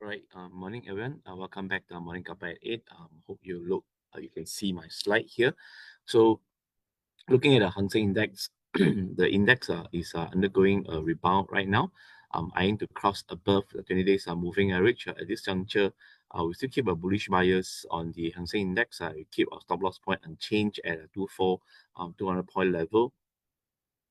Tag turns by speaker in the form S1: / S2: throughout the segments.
S1: Right. Morning, everyone. Welcome back to our Morning Cuppa at 8. Hope you can see my slide here. So, looking at the Hang Seng Index, the index is undergoing a rebound right now, eyeing to cross above the 20 days moving average. At this juncture, we still keep a bullish bias on the Hang Seng Index. We keep our stop loss point unchanged at a 200 point level.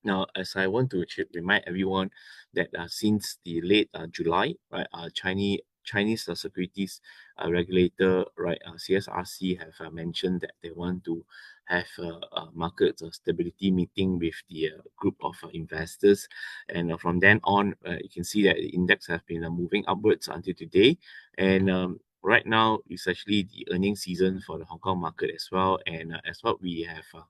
S1: Now, as I want to remind everyone that since the late July, right, Chinese securities regulator, right, CSRC have mentioned that they want to have a market stability meeting with the group of investors, and from then on, you can see that the index has been moving upwards until today, and right now it's actually the earnings season for the Hong Kong market as well, and as what we have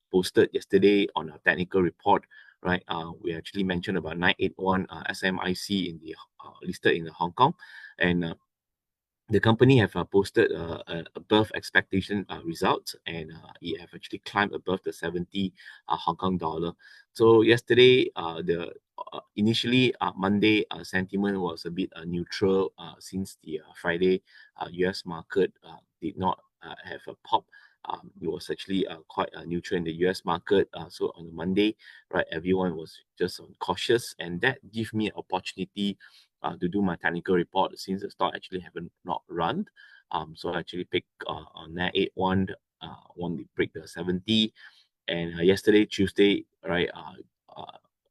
S1: posted yesterday on a technical report, right? We actually mentioned about 981 SMIC in the listed in the Hong Kong, and the company have posted above expectation results, and it have actually climbed above the 70 Hong Kong dollar. So yesterday, the initially Monday sentiment was a bit neutral since the Friday US market did not have a pop. It was actually quite neutral in the US market. So on the Monday, right, everyone was just cautious, and that gave me an opportunity to do my technical report since the stock actually haven't not run. So I actually picked on 981 when they break the 70, and yesterday Tuesday, right,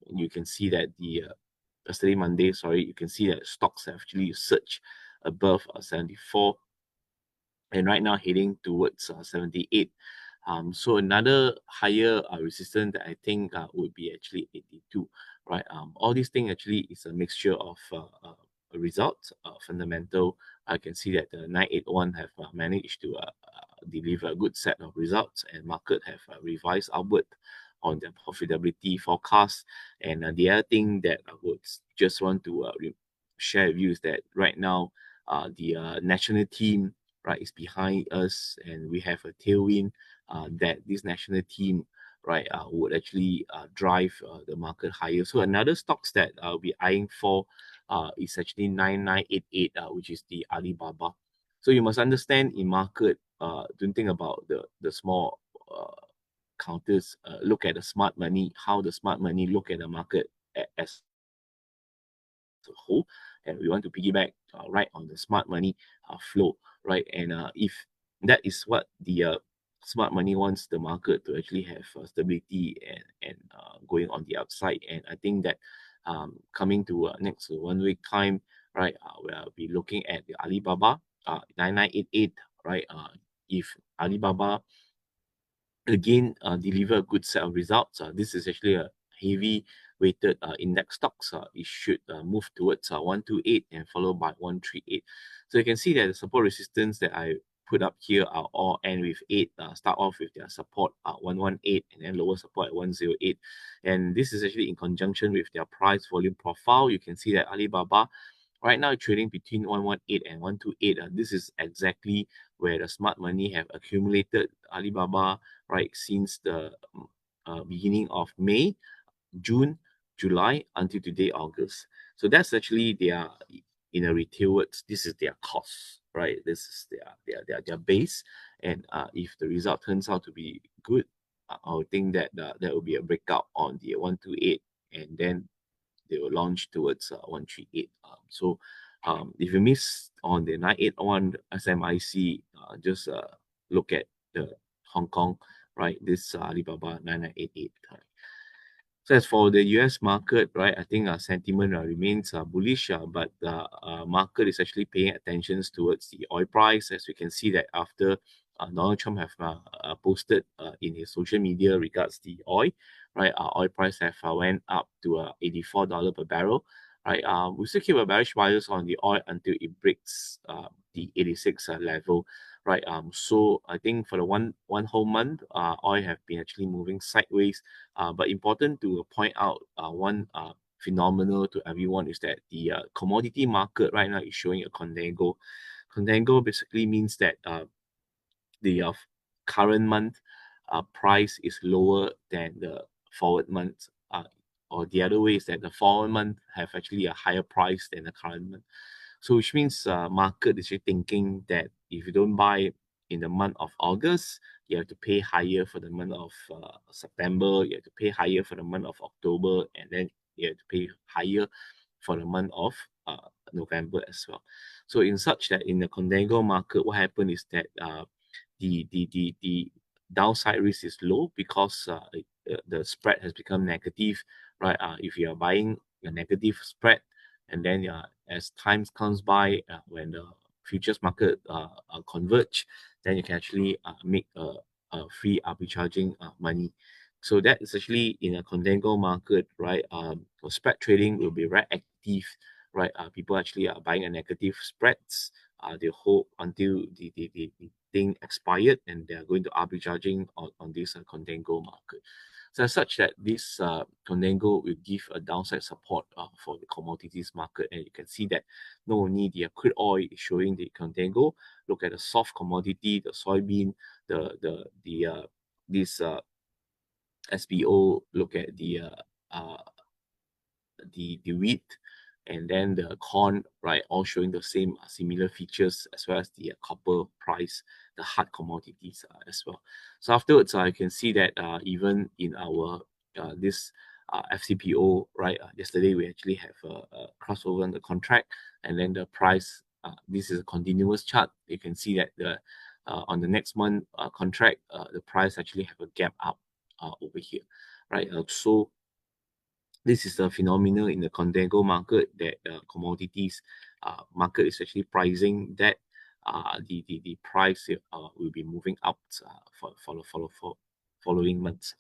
S1: you can see that the yesterday Monday, sorry, you can see that stocks have actually surged above 74, and right now heading towards 78. So another higher resistance that I think would be actually 82, right? All these things actually is a mixture of results, fundamental. I can see that the 981 have managed to deliver a good set of results, and market have revised upward on their profitability forecast. And the other thing that I would just want to share with you is that right now the national team, right, is behind us, and we have a tailwind that this national team, right, would actually drive the market higher. So another stocks that I'll be eyeing for is actually 9988, which is the Alibaba. So you must understand in market, don't think about the small counters. Look at the smart money, how the smart money look at the market as a whole, and we want to piggyback right on the smart money flow, right? And if that is what the smart money wants the market to actually have stability and going on the upside, and I think that coming to next 1 week time, right, we'll be looking at the Alibaba 9988, right? If Alibaba again deliver a good set of results, this is actually a heavy weighted index stocks. It should move towards 128 and followed by 138. So you can see that the support resistance that I put up here are all end with 8, start off with their support 118 and then lower support at 108, and this is actually in conjunction with their price volume profile. You can see that Alibaba right now trading between 118 and 128. This is exactly where the smart money have accumulated Alibaba, right, since the beginning of May, June, July until today, August. So that's actually their, in a retail words, this is their cost, right? This is their base. And if the result turns out to be good, I would think that that will be a breakout on the 128, and then they will launch towards 138. So if you miss on the 981 SMIC, just look at the Hong Kong, right? This Alibaba 9988. So as for the US market, right, I think sentiment remains bullish, but the market is actually paying attention towards the oil price. As we can see that after Donald Trump have posted in his social media regards the oil, right, oil price have went up to $84 per barrel, right. We still keep a bearish bias on the oil until it breaks the 86 level, right. So I think for the one whole month, oil have been actually moving sideways. But important to point out one phenomenal to everyone is that the commodity market right now is showing a contango. Contango basically means that the current month price is lower than the forward month, or the other way is that the forward month have actually a higher price than the current month. So which means market is actually thinking that if you don't buy in the month of August, you have to pay higher for the month of September, you have to pay higher for the month of October, and then you have to pay higher for the month of November as well. So in such that in the contango market, what happened is that the downside risk is low because the spread has become negative, right? If you are buying a negative spread, and then as time comes by, when the futures market converge, then you can actually make a free arbitraging money. So that is actually in a contango market, right? For spread trading will be very active, right? People actually are buying a negative spreads. They hold until the thing expired, and they are going to arbitraging on this contango market. So as such that this contango will give a downside support for the commodities market, and you can see that not only the crude oil is showing the contango. Look at the soft commodity, the soybean, this SPO. Look at uh, the wheat, and then the corn, right, all showing the same similar features, as well as the copper price, the hard commodities as well. So afterwards, you can see that even in our this FCPO, right, yesterday we actually have a crossover on the contract, and then the price. This is a continuous chart. You can see that the on the next month contract, the price actually have a gap up over here, right? So this is a phenomenon in the contango market that commodities market is actually pricing that the price will be moving up for following months.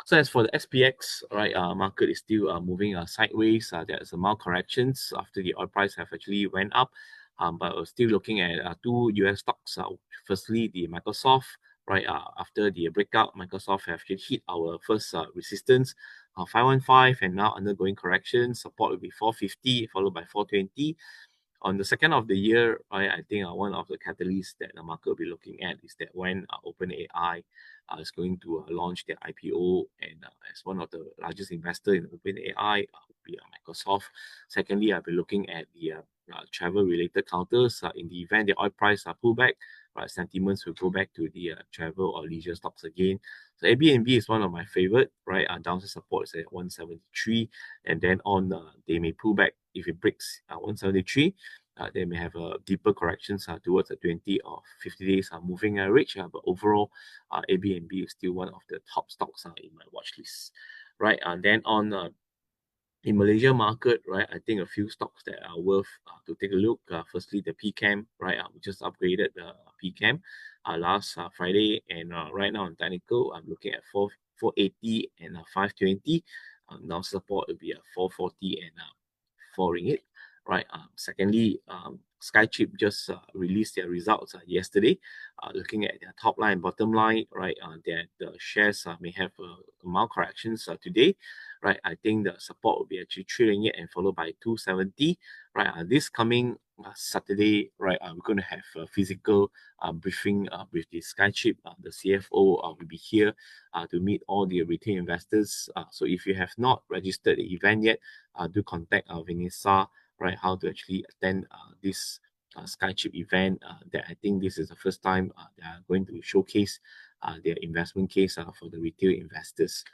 S1: So as for the SPX, right, market is still moving sideways. There's a mild corrections after the oil price have actually went up, but we're still looking at two US stocks. Firstly, the Microsoft, right, after the breakout, Microsoft have actually hit our first resistance, 515, and now undergoing correction. Support will be 450, followed by 420. On the second of the year, I think one of the catalysts that the market will be looking at is that when OpenAI is going to launch their IPO, and as one of the largest investors in OpenAI will be Microsoft. Secondly, I'll be looking at the travel-related counters. In the event the oil price pull back, sentiments will go back to the travel or leisure stocks again. So Airbnb is one of my favorite, right? Downside support is at 173, and then on they may pull back if it breaks 173. They may have a deeper corrections towards the 20 or 50 days moving average. But overall, Airbnb is still one of the top stocks in my watch list, right? And then on in Malaysia market, right, I think a few stocks that are worth to take a look. Firstly, the PCAM, right, we just upgraded the PCAM last Friday, and right now on technical, I'm looking at 480 and 520. Now support will be 440 and 4 ringgit, right? Secondly, Skychip just released their results yesterday. Looking at their top line, bottom line, right, that the shares may have mild corrections today, right? I think the support will be actually 3 ringgit and followed by 270, right? This coming Saturday, right, we're going to have a physical briefing with the Skychip. The CFO will be here to meet all the retail investors. So if you have not registered the event yet, do contact Vanessa, right, how to actually attend this Skychip event. That I think this is the first time they are going to showcase their investment case for the retail investors.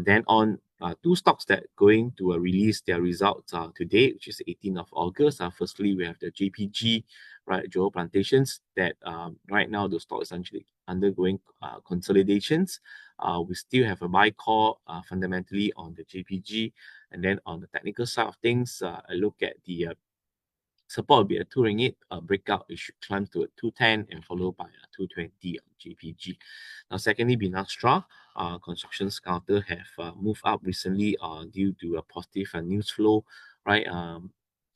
S1: Then on two stocks that going to release their results today, which is 18th of August. Firstly, we have the JPG, right, Johor Plantations, that right now the stock is actually undergoing consolidations. We still have a buy call fundamentally on the JPG. And then on the technical side of things, I look at the support will be a 2 ringgit breakout. It should climb to a 210 and followed by a 220 on JPG. Now, secondly, Binastra, construction counter have moved up recently due to a positive news flow, right?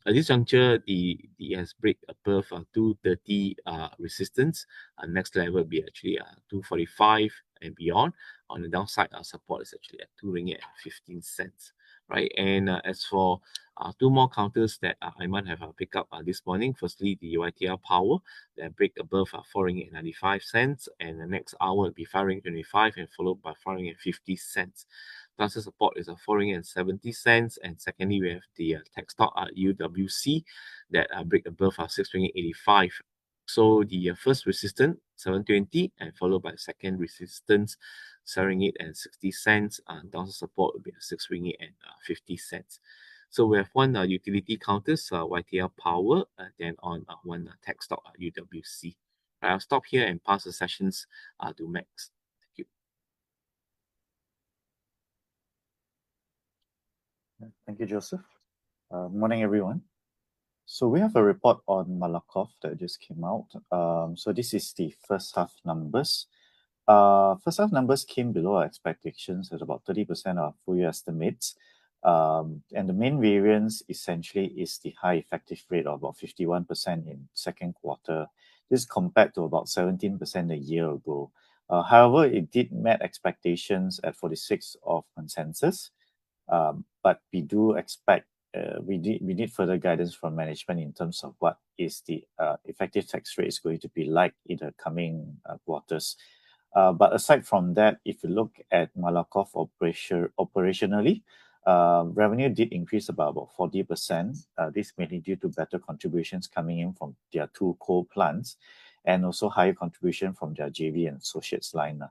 S1: At this juncture, the has break above 230 resistance. Next level will be actually 245 and beyond. On the downside, support is actually at 2 ringgit and 15 cents, right? And as for two more counters that I might have picked up this morning. Firstly, the YTL Power that break above 4 ringgit and 95 cents, and the next hour will be 5 ringgit 25 and followed by 5 ringgit 50 cents. Downside support is 4.70 ringgit, and secondly we have the tech stock UWC that break above 6.85. So the first resistance 7.20 and followed by the second resistance 7.60. Downside support will be 6.50. So we have one utility counters, YTL Power, then on one tech stock, UWC. I'll stop here and pass the sessions to Max. Thank you.
S2: Thank you, Joseph. Morning, everyone. So we have a report on Malakoff that just came out. So this is the first half numbers. First half numbers came below our expectations at about 30% of full year estimates. And the main variance essentially is the high effective rate of about 51% in second quarter. This compared to about 17% a year ago. However, it did meet expectations at 46 of consensus. But we do expect we need further guidance from management in terms of what is the effective tax rate is going to be like in the coming quarters. But aside from that, if you look at Malakoff operationally, revenue did increase about 40%. This mainly due to better contributions coming in from their two coal plants and also higher contribution from their JV and associates line.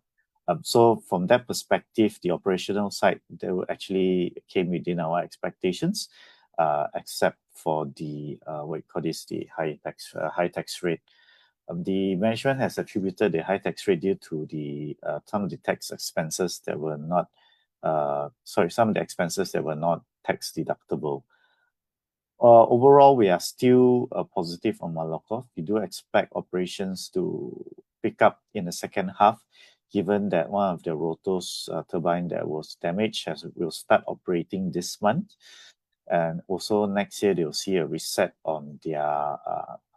S2: So from that perspective, the operational side, they were actually came within our expectations, except for the what you call this, the high tax rate. The management has attributed the high tax rate due to the some of the tax expenses that were not some of the expenses that were not tax deductible. Overall, we are still positive on Malakoff. We do expect operations to pick up in the second half, given that one of the rotors turbine that was damaged will start operating this month. And also next year, they'll see a reset on their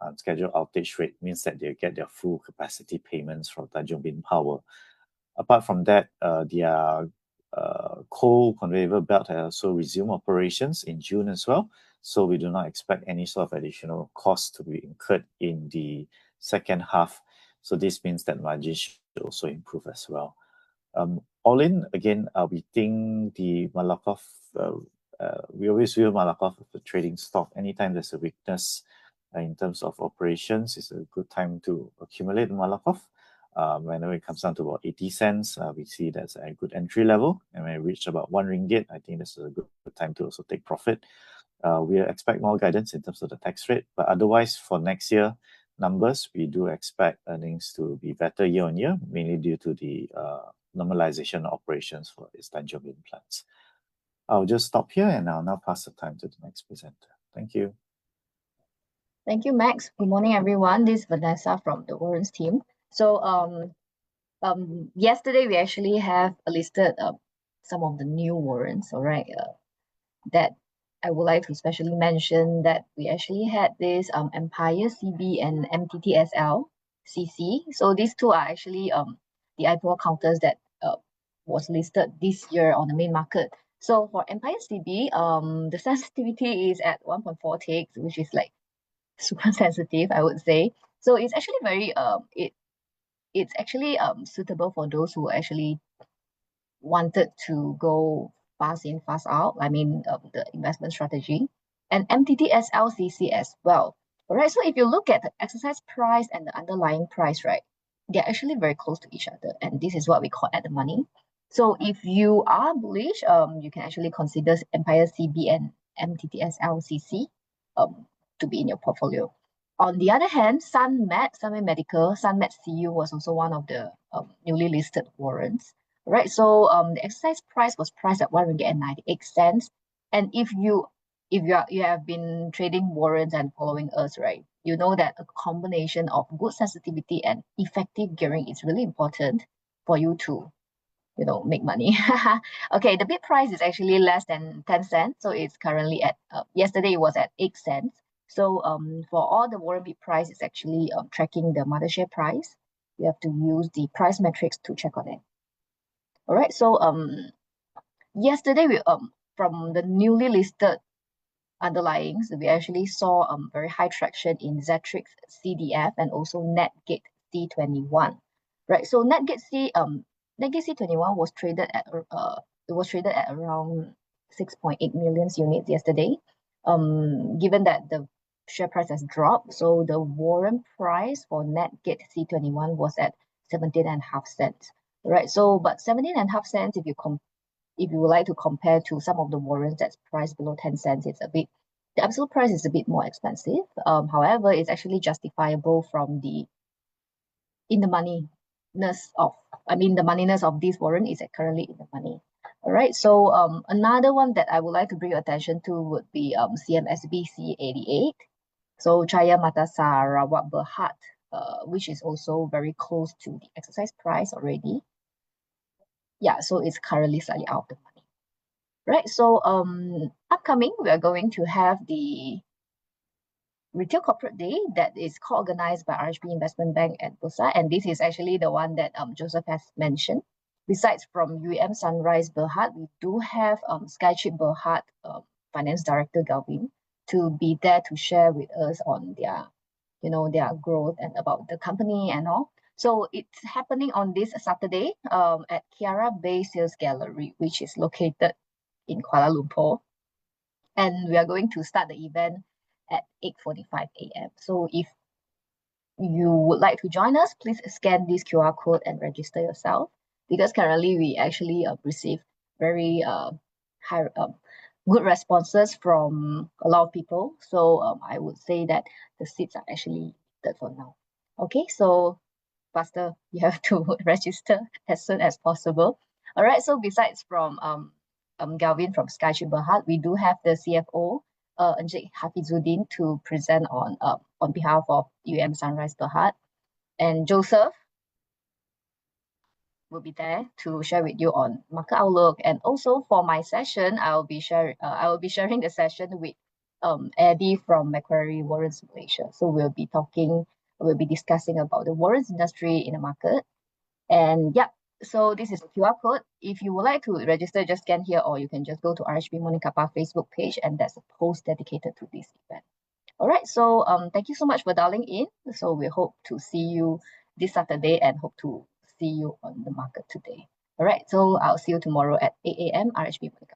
S2: unscheduled outage rate, means that they'll get their full capacity payments from Tanjung Bin Power. Apart from that, their coal conveyor belt has also resumed operations in June as well. So we do not expect any sort of additional costs to be incurred in the second half. So this means that margins should also improve as well. All in, again, we think the Malakoff, we always view Malakoff as a trading stock. Anytime there's a weakness in terms of operations, it's a good time to accumulate Malakoff. Whenever it comes down to about 80 cents, we see that's a good entry level. And when it reaches about 1 ringgit, I think that's a good time to also take profit. We expect more guidance in terms of the tax rate, but otherwise for next year numbers, we do expect earnings to be better year on year, mainly due to the normalization operations for its Tanjung Bin plants. I'll just stop here and I'll now pass the time to the next presenter. Thank you.
S3: Thank you, Max. Good morning, everyone. This is Vanessa from the warrants team. So yesterday we actually have listed some of the new warrants, all right, that I would like to especially mention that we actually had this Empire CB and MTTSL-CC. So these two are actually the IPO counters that was listed this year on the main market. So for Empire CB, the sensitivity is at 1.4 ticks, which is like super sensitive, I would say. So it's actually very it's actually suitable for those who actually wanted to go fast in, fast out. I mean, the investment strategy, and MTTSL-CC as well. All right. So if you look at the exercise price and the underlying price, right, they're actually very close to each other, and this is what we call at the money. So if you are bullish, you can actually consider Empire CB and MTTSL-CC to be in your portfolio. On the other hand, Sunmed Medical, Sunmed CU was also one of the newly listed warrants. Right, so the exercise price was priced at 1.98 ringgit. And if you have been trading warrants and following us, right, you know that a combination of good sensitivity and effective gearing is really important for you to, you know, make money. Okay, the bid price is actually less than 10 cents, so it's currently at yesterday it was at 8 cents. So for all the warrant bid price, it's actually tracking the mother share price. You have to use the price metrics to check on it. All right, so yesterday we from the newly listed underlyings, we actually saw very high traction in Zetrix CDF and also Netgate C21. Right, so Netgate Nike C21 was traded at around 6.8 million units yesterday. Given that the share price has dropped, so the warrant price for Netgate C21 was at 17.5 cents. Right. So, but 17.5 cents, if you would like to compare to some of the warrants that's priced below 10 cents, the absolute price is a bit more expensive. However, it's actually justifiable from the moneyness of this warrant is currently in the money. All right. So another one that I would like to bring your attention to would be CMSBC 88. So Chaya Mata Sarawak Berhad, which is also very close to the exercise price already. Yeah, so it's currently slightly out of the money. Right. So upcoming, we are going to have the Retail Corporate Day that is co-organized by RHB Investment Bank and Bursa, and this is actually the one that Joseph has mentioned. Besides from UM Sunrise Berhad, we do have Skychip Berhad Finance Director Galvin to be there to share with us on their growth and about the company and all. So it's happening on this Saturday at Kiara Bay Sales Gallery, which is located in Kuala Lumpur. And we are going to start the event at 8:45 a.m. So if you would like to join us, please scan this QR code and register yourself, because currently we actually receive very good responses from a lot of people. So I would say that the seats are actually limited for now. Okay, so faster, you have to register as soon as possible. All right, so besides from Galvin from Skychip Berhad, we do have the CFO, Encik Hafizuddin, to present on behalf of UM Sunrise Berhad, and Joseph will be there to share with you on market outlook. And also for my session, I will be sharing the session with Eddie from Macquarie Warrants Malaysia. So we'll be discussing about the warrants industry in the market. And yeah, so this is a QR code. If you would like to register, just scan here, or you can just go to RHB Morning Kappa Facebook page, and that's a post dedicated to this event. All right, so thank you so much for dialing in. So we hope to see you this Saturday and hope to see you on the market today. All right, so I'll see you tomorrow at 8 a.m. RHB Morning Kappa.